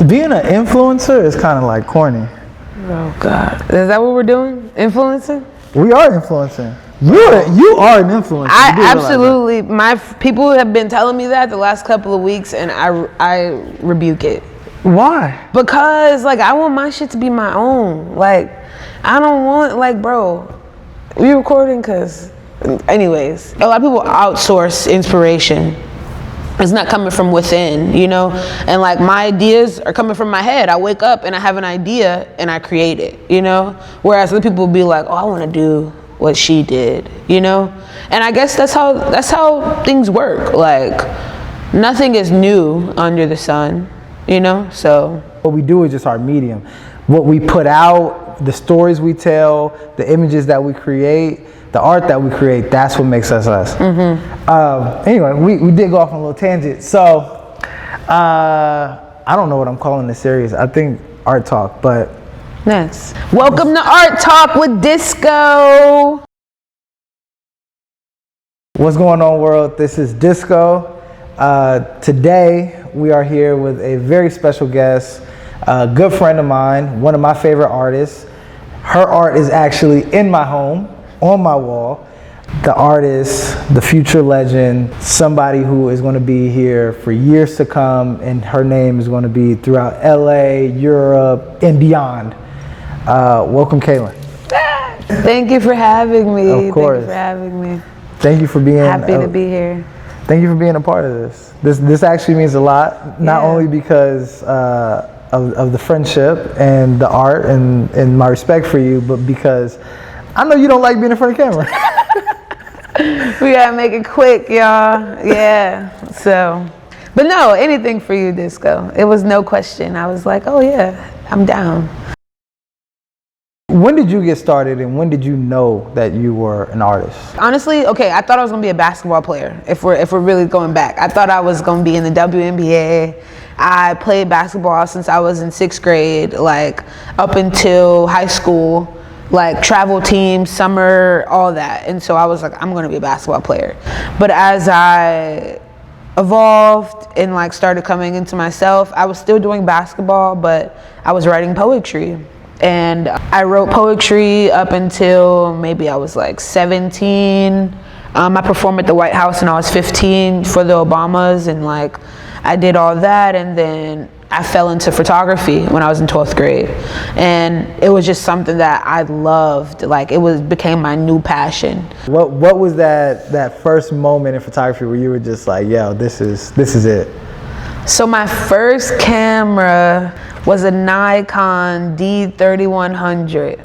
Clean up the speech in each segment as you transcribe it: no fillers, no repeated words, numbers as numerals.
Being an influencer is kind of like corny. Oh God, is that what we're doing? Influencing? We are influencing. You are an influencer. I absolutely. People have been telling me that the last couple of weeks, and I rebuke it. Why? Because like I want my shit to be my own. Like I don't want like, bro, we recording? Cause anyways, a lot of people outsource inspiration. It's not coming from within, you know? And like my ideas are coming from my head. I wake up and I have an idea and I create it, you know? Whereas other people will be like, oh, I want to do what she did, you know? And I guess that's how things work. Like nothing is new under the sun, you know? So what we do is just our medium. What we put out, the stories we tell, the images that we create, the art that we create, that's what makes us us. Anyway, we did go off on a little tangent. So, I don't know what I'm calling this series. I think Art Talk, but. Nice. Welcome to Art Talk with Disko. What's going on, world? This is Disko. Today, we are here with a very special guest, a good friend of mine, one of my favorite artists. Her art is actually in my home, on my wall. The artist, the future legend, somebody who is going to be here for years to come, and her name is going to be throughout LA, Europe, and beyond. Welcome, Kalynn. Thank you for having me. Of course. Thank you for having me. Thank you for being happy to be here. Thank you for being a part of this. This actually means a lot, not only because of the friendship and the art and my respect for you, but because I know you don't like being in front of camera. We gotta make it quick, y'all. Yeah. So, but no, anything for you, Disko. It was no question. I was like, oh yeah, I'm down. When did you get started, and when did you know that you were an artist? Honestly, okay, I thought I was gonna be a basketball player. If we're really going back, I thought I was gonna be in the WNBA. I played basketball since I was in 6th grade, like up until high school. Like travel team, summer, all that. And so I was like, I'm gonna be a basketball player. But as I evolved and like started coming into myself, I was still doing basketball, but I was writing poetry. And I wrote poetry up until maybe I was like 17. I performed at the White House when I was 15 for the Obamas, and like I did all that, and then I fell into photography when I was in 12th grade, and it was just something that I loved. Like became my new passion. What was that first moment in photography where you were just like, yo, this is it? So my first camera was a Nikon D3100.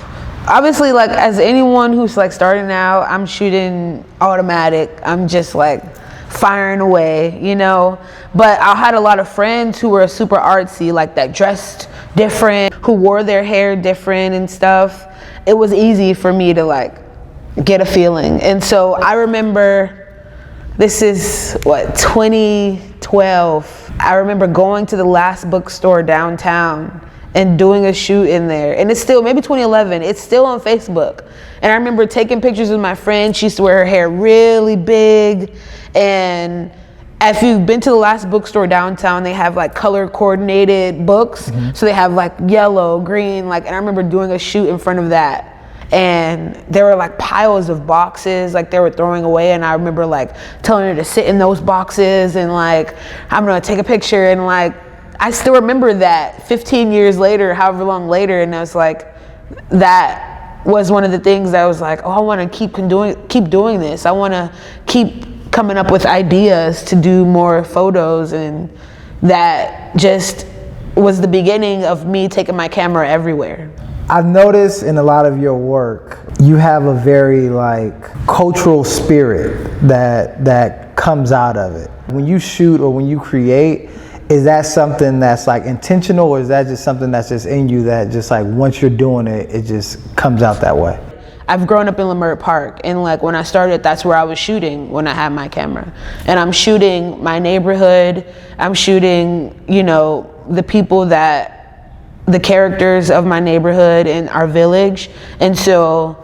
Obviously, like as anyone who's like starting out, I'm shooting automatic. I'm just like firing away, you know. But I had a lot of friends who were super artsy, like that dressed different, who wore their hair different and stuff. It was easy for me to like get a feeling. And so I remember, this is what, 2012. I remember going to the last bookstore downtown and doing a shoot in there. And it's still, maybe 2011, it's still on Facebook. And I remember taking pictures with my friend. She used to wear her hair really big. And if you've been to the last bookstore downtown, they have like color coordinated books. So they have like yellow, green, like, and I remember doing a shoot in front of that. And there were like piles of boxes like they were throwing away, and I remember like telling her to sit in those boxes and like, I'm gonna take a picture. And like, I still remember that 15 years later, however long later, and I was like, that was one of the things that I was like, oh, I wanna keep doing this. I wanna keep coming up with ideas to do more photos, and that just was the beginning of me taking my camera everywhere. I've noticed in a lot of your work, you have a very like cultural spirit that comes out of it. When you shoot or when you create, is that something that's like intentional, or is that just something that's just in you that just like once you're doing it, it just comes out that way? I've grown up in Leimert Park, and like when I started, that's where I was shooting when I had my camera. And I'm shooting my neighborhood, I'm shooting, you know, the people the characters of my neighborhood and our village. And so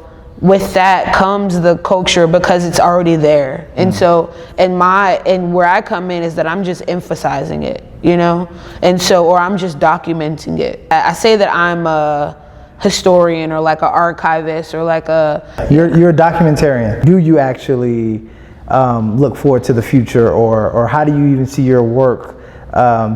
with that comes the culture because it's already there. And so, and where I come in is that I'm just emphasizing it, you know? And so, or I'm just documenting it. I say that I'm a historian or like an archivist or like a... You're a documentarian. Do you actually look forward to the future, or how do you even see your work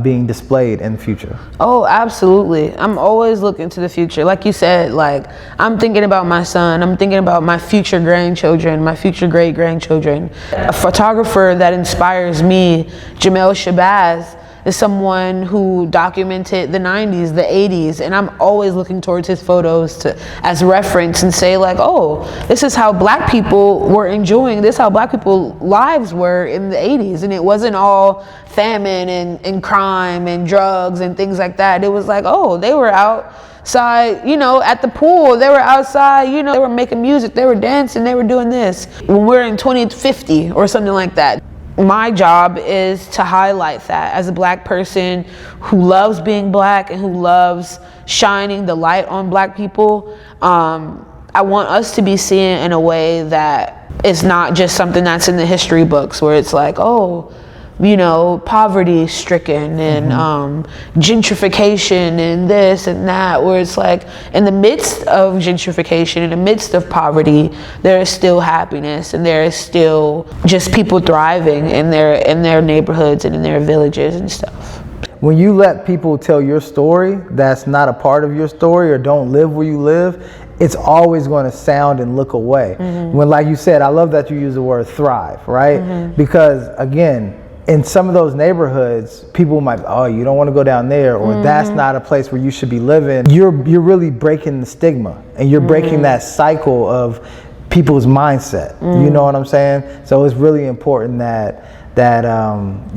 being displayed in the future? Oh, absolutely. I'm always looking to the future. Like you said, like I'm thinking about my son, I'm thinking about my future grandchildren, my future great grandchildren. A photographer that inspires me, Jamel Shabazz, is someone who documented the 90s, the 80s, and I'm always looking towards his photos as reference and say like, oh, this is how black people were enjoying, this is how black people lives were in the 80s, and it wasn't all famine and crime and drugs and things like that. It was like, oh, they were outside, you know, at the pool, they were outside, you know, they were making music, they were dancing, they were doing this. When we're in 2050 or something like that. My job is to highlight that as a black person who loves being black and who loves shining the light on black people. I want us to be seen in a way that it's not just something that's in the history books where it's like, oh, you know, poverty stricken and gentrification and this and that, where it's like in the midst of gentrification, in the midst of poverty, there is still happiness and there is still just people thriving in their neighborhoods and in their villages and stuff. When you let people tell your story that's not a part of your story or don't live where you live, it's always going to sound and look away. When, like you said, I love that you use the word thrive, right? Because again, in some of those neighborhoods, people might, oh, you don't want to go down there, or that's not a place where you should be living. You're really breaking the stigma, and you're breaking that cycle of people's mindset. You know what I'm saying? So it's really important that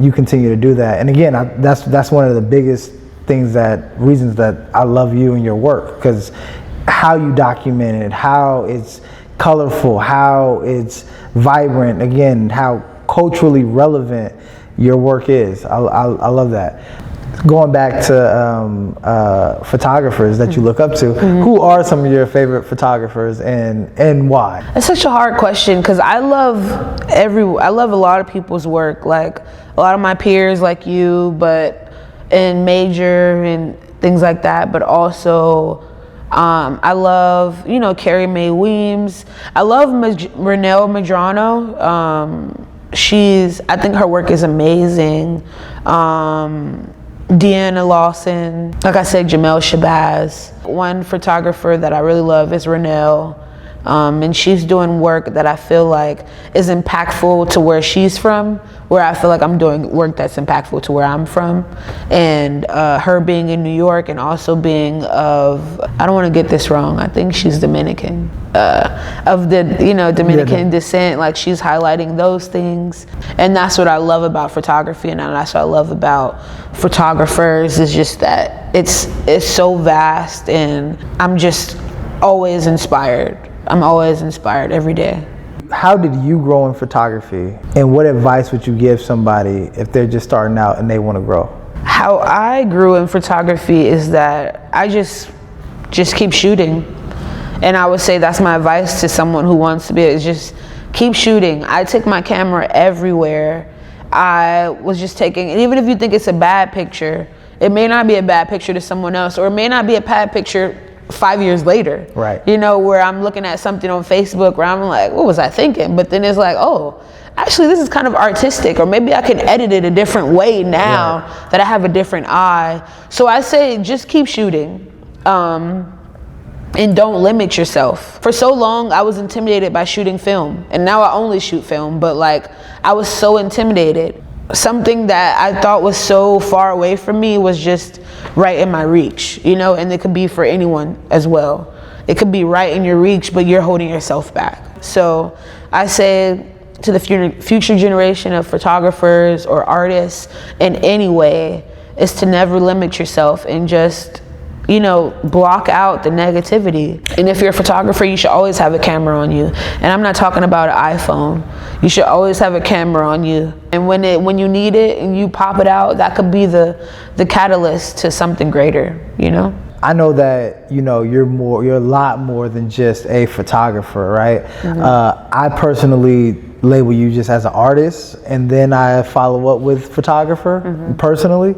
you continue to do that. And again, that's one of the biggest reasons that I love you and your work, because how you document it, how it's colorful, how it's vibrant, again, how culturally relevant your work is. I love that. Going back to photographers that you look up to, who are some of your favorite photographers and why? It's such a hard question because I love a lot of people's work, like a lot of my peers like you, but in major and things like that, but also I love, you know, Carrie Mae Weems. I love Renelle Medrano. I think her work is amazing. Deanna Lawson, like I said, Jamel Shabazz. One photographer that I really love is Renelle. And she's doing work that I feel like is impactful to where she's from, where I feel like I'm doing work that's impactful to where I'm from. And her being in New York and also being of, I don't want to get this wrong, I think she's Dominican, of the, you know, Dominican descent. Like she's highlighting those things. And that's what I love about photography, and that's what I love about photographers, is just that it's so vast, and I'm just always inspired. I'm always inspired every day. How did you grow in photography, and what advice would you give somebody if they're just starting out and they want to grow? How I grew in photography is that I just keep shooting. And I would say that's my advice to someone who wants to be, is just keep shooting. I take my camera everywhere. I was just taking, and even if you think it's a bad picture, it may not be a bad picture to someone else, or it may not be a bad picture 5 years later, right? You know, where I'm looking at something on Facebook where I'm like, what was I thinking? But then it's like, oh, actually this is kind of artistic, or maybe I can edit it a different way now that I have a different eye. So I say just keep shooting, and don't limit yourself. For so long I was intimidated by shooting film, and now I only shoot film, but like I was so intimidated. Something that I thought was so far away from me was just right in my reach, you know, and it could be for anyone as well. It could be right in your reach, but you're holding yourself back. So I say to the future generation of photographers or artists in any way, is to never limit yourself and just, you know, block out the negativity. And if you're a photographer, you should always have a camera on you. And I'm not talking about an iPhone. You should always have a camera on you. And when you need it and you pop it out, that could be the catalyst to something greater, you know? I know that, you know, you're a lot more than just a photographer, right? I personally label you just as an artist, and then I follow up with photographer personally.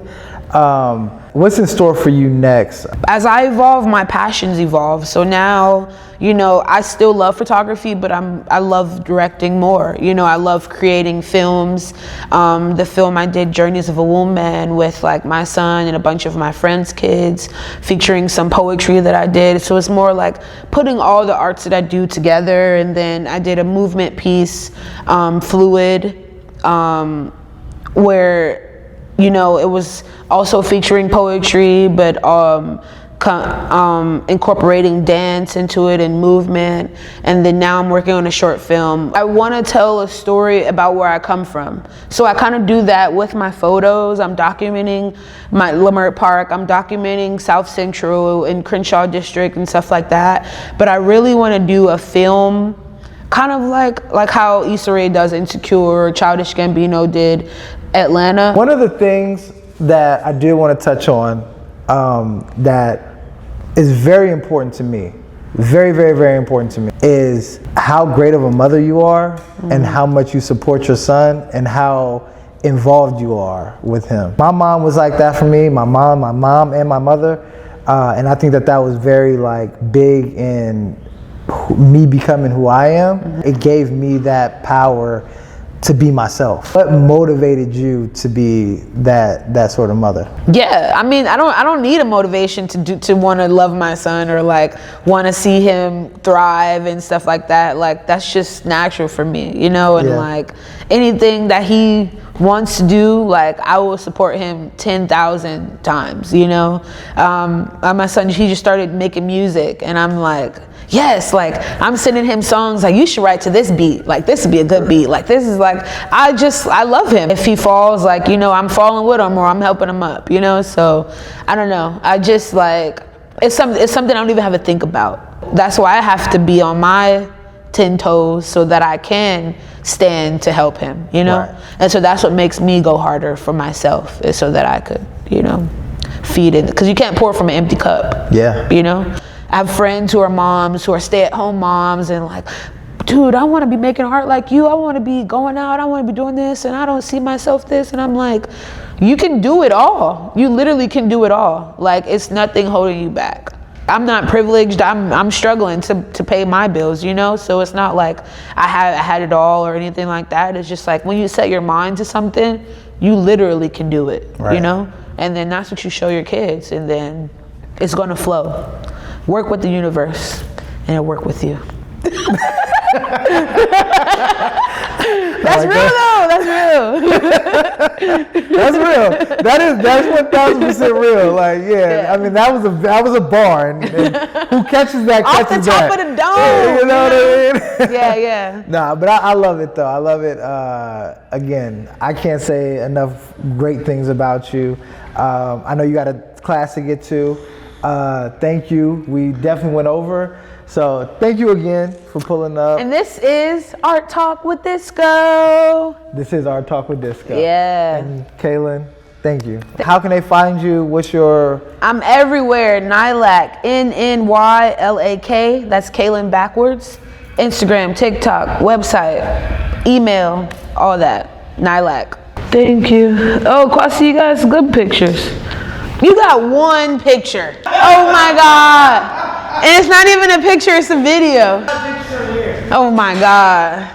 What's in store for you next? As I evolve, my passions evolve. So now, you know, I still love photography, but I love directing more. You know, I love creating films. The film I did, Journeys of a Woman, with like my son and a bunch of my friends' kids, featuring some poetry that I did. So it's more like putting all the arts that I do together. And then I did a movement piece, Fluid, where, you know, it was also featuring poetry, but incorporating dance into it and movement. And then now I'm working on a short film. I want to tell a story about where I come from. So I kind of do that with my photos. I'm documenting my Leimert Park. I'm documenting South Central and Crenshaw District and stuff like that. But I really want to do a film kind of like how Issa Rae does Insecure, Childish Gambino did Atlanta. One of the things that I do want to touch on that is very important to me, very, very, very important to me, is how great of a mother you are and how much you support your son and how involved you are with him. My mom was like that for me, my mom and my mother, and I think that was very like big in me becoming who I am. It gave me that power to be myself. What motivated you to be that sort of mother? Yeah, I mean, I don't need a motivation to want to love my son or like want to see him thrive and stuff like that. Like that's just natural for me, you know. And like anything that he wants to do, like I will support him 10,000 times, you know. My son, he just started making music, and I'm like, yes, like I'm sending him songs like, you should write to this beat, like this would be a good beat, like this is like, I love him. If he falls, like, you know, I'm falling with him or I'm helping him up, you know. So I don't know, I just like, it's something I don't even have to think about. That's why I have to be on my 10 toes so that I can stand to help him, you know. Right. And so that's what makes me go harder for myself, is so that I could, you know, feed it, because you can't pour from an empty cup. Yeah, you know. I have friends who are moms, who are stay-at-home moms, and like, dude, I want to be making art like you. I want to be going out. I want to be doing this, and I don't see myself this. And I'm like, you can do it all. You literally can do it all. Like, it's nothing holding you back. I'm not privileged. I'm struggling to pay my bills, you know. So it's not like I had it all or anything like that. It's just like when you set your mind to something, you literally can do it, right. You know. And then that's what you show your kids, and then it's gonna flow. Work with the universe, and it'll work with you. That's real though. That's real. That's real. That's 1,000% real. Like, yeah. I mean, that was a bar, and who catches that off catches the top that. of the dome. You know what I mean? Yeah. Nah, but I love it though. I love it. Again, I can't say enough great things about you. I know you got a class to get to. Thank you. We definitely went over. So thank you again for pulling up. And this is Art Talk with Disko. This is Art Talk with Disko. Yeah. And Kalynn, thank you. How can they find you? What's your... I'm everywhere. Nylak, Nnylak. That's Kalynn backwards. Instagram, TikTok, website, email, all that. Nylak. Thank you. Oh, Kwasi, you got some good pictures. You got one picture. Oh my God. And it's not even a picture, it's a video. Oh my God.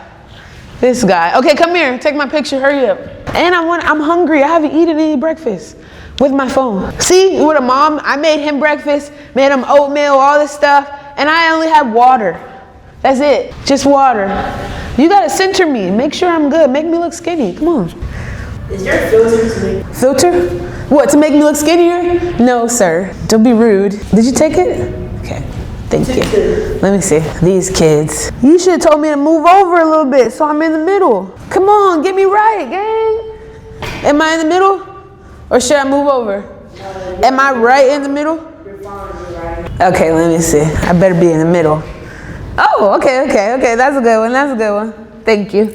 This guy. Okay, come here, take my picture, hurry up. And I'm hungry, I haven't eaten any breakfast with my phone. See, with a mom, I made him breakfast, made him oatmeal, all this stuff, and I only had water. That's it, just water. You gotta center me, make sure I'm good, make me look skinny, come on. Is there a filter to make? Filter? What, to make me look skinnier? No, sir. Don't be rude. Did you take it? Okay, thank you. Let me see. These kids. You should have told me to move over a little bit so I'm in the middle. Come on, get me right, gang. Am I in the middle? Or should I move over? Am I right in the middle? You're fine, you're right. Okay, let me see. I better be in the middle. Oh, okay. That's a good one. Thank you.